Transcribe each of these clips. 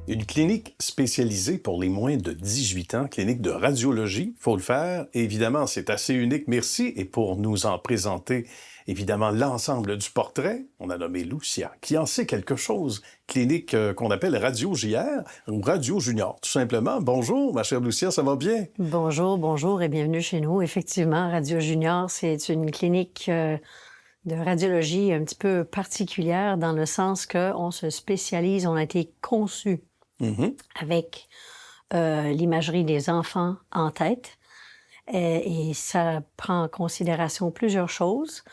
Une clinique spécialisée pour les moins de 18 ans, clinique de radiologie, faut le faire. Évidemment, c'est assez unique, merci. Et pour nous en présenter, évidemment, l'ensemble du portrait, on a nommé Lucia, qui en sait quelque chose. Clinique qu'on appelle Radio JR ou Radio Junior, tout simplement. Bonjour, ma chère Lucia, ça va bien? Bonjour, bonjour et bienvenue chez nous. Effectivement, Radio Junior, c'est une clinique de radiologie un petit peu particulière dans le sens qu'on se spécialise, on a été conçu avec l'imagerie des enfants en tête. Et ça prend en considération plusieurs choses.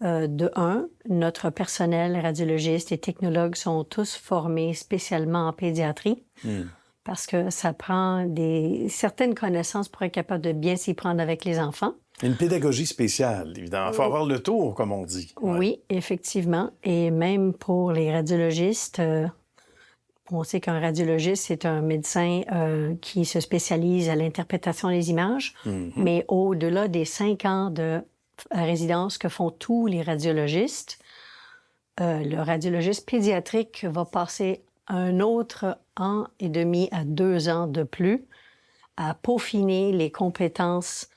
De un, notre personnel radiologiste et technologues sont tous formés spécialement en pédiatrie parce que ça prend certaines connaissances pour être capable de bien s'y prendre avec les enfants. Une pédagogie spéciale, évidemment. Il faut avoir le tour, comme on dit. Ouais. Oui, effectivement. Et même pour les radiologistes, on sait qu'un radiologiste, c'est un médecin qui se spécialise à l'interprétation des images, mais au-delà des 5 ans de résidence que font tous les radiologistes, le radiologiste pédiatrique va passer un autre an et demi à 2 ans de plus à peaufiner les compétences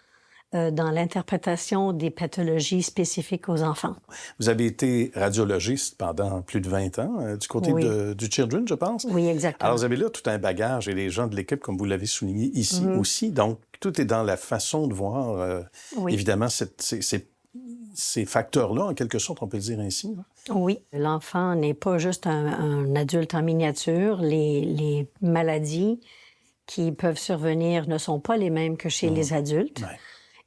dans l'interprétation des pathologies spécifiques aux enfants. Vous avez été radiologiste pendant plus de 20 ans, du côté du Children, je pense. Oui, exactement. Alors, vous avez là tout un bagage et les gens de l'équipe, comme vous l'avez souligné ici aussi. Donc, tout est dans la façon de voir, évidemment, ces facteurs-là, en quelque sorte, on peut le dire ainsi. Là. Oui, l'enfant n'est pas juste un adulte en miniature. Les maladies qui peuvent survenir ne sont pas les mêmes que chez les adultes. Ouais.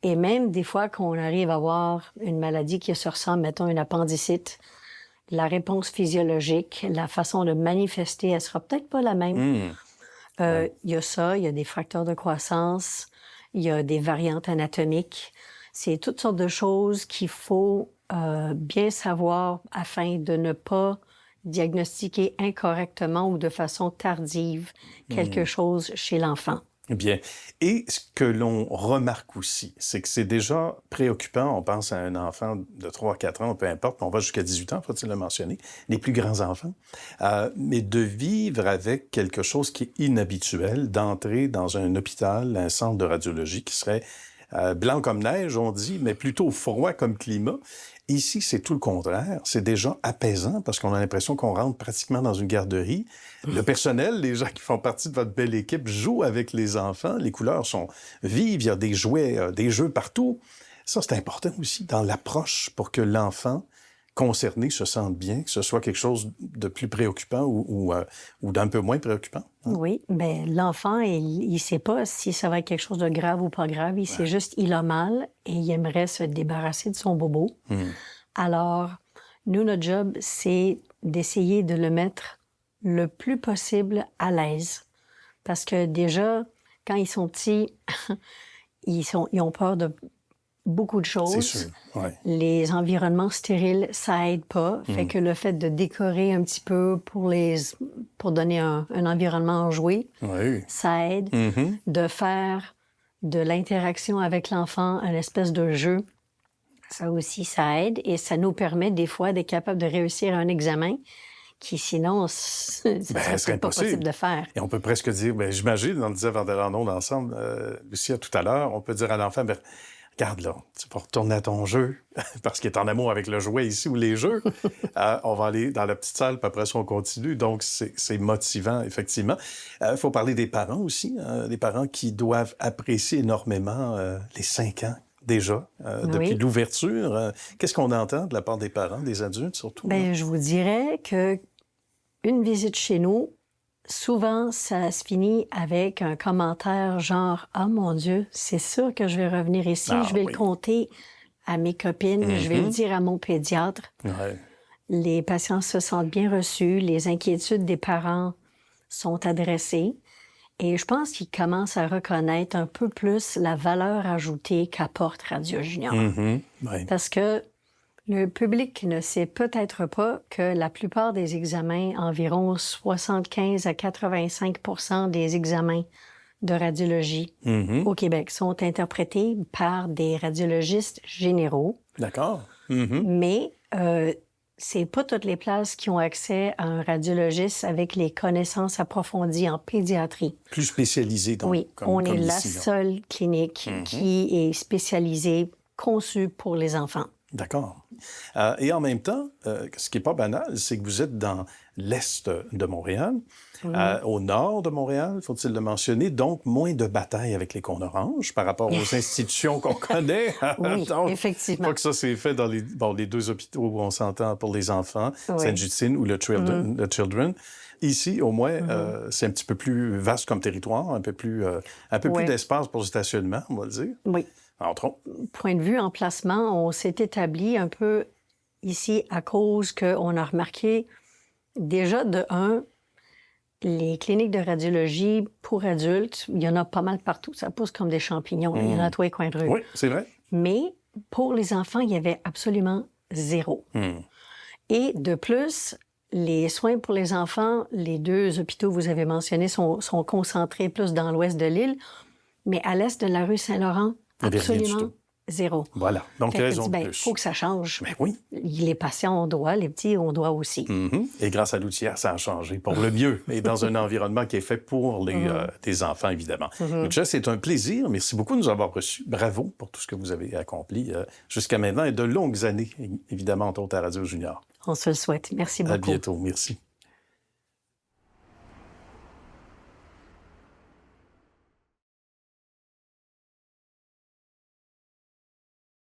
Et même des fois qu'on arrive à avoir une maladie qui se ressemble, mettons une appendicite, la réponse physiologique, la façon de manifester, elle sera peut-être pas la même. Il y a ça, il y a des facteurs de croissance, il y a des variantes anatomiques. C'est toutes sortes de choses qu'il faut bien savoir afin de ne pas diagnostiquer incorrectement ou de façon tardive quelque chose chez l'enfant. Bien. Et ce que l'on remarque aussi, c'est que c'est déjà préoccupant. On pense à un enfant de 3 à 4 ans, peu importe, on va jusqu'à 18 ans, faut-il le mentionner, les plus grands enfants, mais de vivre avec quelque chose qui est inhabituel, d'entrer dans un hôpital, un centre de radiologie qui serait blanc comme neige, on dit, mais plutôt froid comme climat. Ici, c'est tout le contraire. C'est déjà apaisant parce qu'on a l'impression qu'on rentre pratiquement dans une garderie. Le personnel, les gens qui font partie de votre belle équipe, jouent avec les enfants. Les couleurs sont vives. Il y a des jouets, des jeux partout. Ça, c'est important aussi dans l'approche pour que l'enfant concerné se sente bien, que ce soit quelque chose de plus préoccupant ou d'un peu moins préoccupant. Oui, bien, l'enfant, il ne sait pas si ça va être quelque chose de grave ou pas grave. Il sait juste il a mal et il aimerait se débarrasser de son bobo. Alors, nous, notre job, c'est d'essayer de le mettre le plus possible à l'aise. Parce que déjà, quand ils sont petits, ils ont peur de beaucoup de choses. C'est sûr, ouais. Les environnements stériles, ça aide pas. Fait que le fait de décorer un petit peu pour donner un environnement enjoué, ça aide. De faire de l'interaction avec l'enfant, une espèce de jeu, ça aussi, ça aide. Et ça nous permet des fois d'être capable de réussir un examen qui, sinon, ça serait pas possible de faire. Et on peut presque dire, j'imagine, on le disait avant de rendre ensemble, Lucia, tout à l'heure, on peut dire à l'enfant, regarde là, tu vas retourner à ton jeu, parce qu'il est en amour avec le jouet ici ou les jeux. On va aller dans la petite salle, puis après ça, on continue. Donc, c'est motivant, effectivement. Il faut parler des parents aussi, des parents qui doivent apprécier énormément les 5 ans déjà, depuis l'ouverture. Qu'est-ce qu'on entend de la part des parents, des adultes surtout? Bien, je vous dirais que une visite chez nous, souvent, ça se finit avec un commentaire genre « Ah, mon Dieu, c'est sûr que je vais revenir ici, je vais le conter à mes copines, je vais le dire à mon pédiatre. » Les patients se sentent bien reçus, les inquiétudes des parents sont adressées. Et je pense qu'ils commencent à reconnaître un peu plus la valeur ajoutée qu'apporte Radio Junior. Parce que le public ne sait peut-être pas que la plupart des examens, environ 75 à 85 des examens de radiologie au Québec sont interprétés par des radiologistes généraux. D'accord. Mais c'est pas toutes les places qui ont accès à un radiologiste avec les connaissances approfondies en pédiatrie. Plus spécialisé, donc. Oui, on est la seule clinique qui est spécialisée, conçue pour les enfants. D'accord. Et en même temps, ce qui n'est pas banal, c'est que vous êtes dans l'est de Montréal, au nord de Montréal, faut-il le mentionner, donc moins de batailles avec les cônes oranges par rapport aux institutions qu'on connaît. Oui, donc, effectivement. Pas que ça s'est fait dans les deux hôpitaux où on s'entend pour les enfants, Sainte-Justine ou le Children. Ici, au moins, c'est un petit peu plus vaste comme territoire, un peu plus d'espace pour le stationnement, on va le dire. Oui. Entre autres. Point de vue emplacement, on s'est établi un peu ici à cause qu'on a remarqué déjà de un, les cliniques de radiologie pour adultes, il y en a pas mal partout. Ça pousse comme des champignons. Il y en a à tous les coins de rue. Oui, c'est vrai. Mais pour les enfants, il y avait absolument zéro. Et de plus, les soins pour les enfants, les deux hôpitaux que vous avez mentionnés sont concentrés plus dans l'ouest de l'île, mais à l'est de la rue Saint-Laurent, absolument zéro. Voilà. Donc, raison de plus. Il faut que ça change. Mais oui. Les patients ont droit, les petits ont droit aussi. Et grâce à l'outillère, ça a changé pour le mieux et dans un environnement qui est fait pour les enfants, évidemment. Déjà, c'est un plaisir. Merci beaucoup de nous avoir reçus. Bravo pour tout ce que vous avez accompli jusqu'à maintenant et de longues années, évidemment, entre autres à Radio Junior. On se le souhaite. Merci beaucoup. À bientôt. Merci.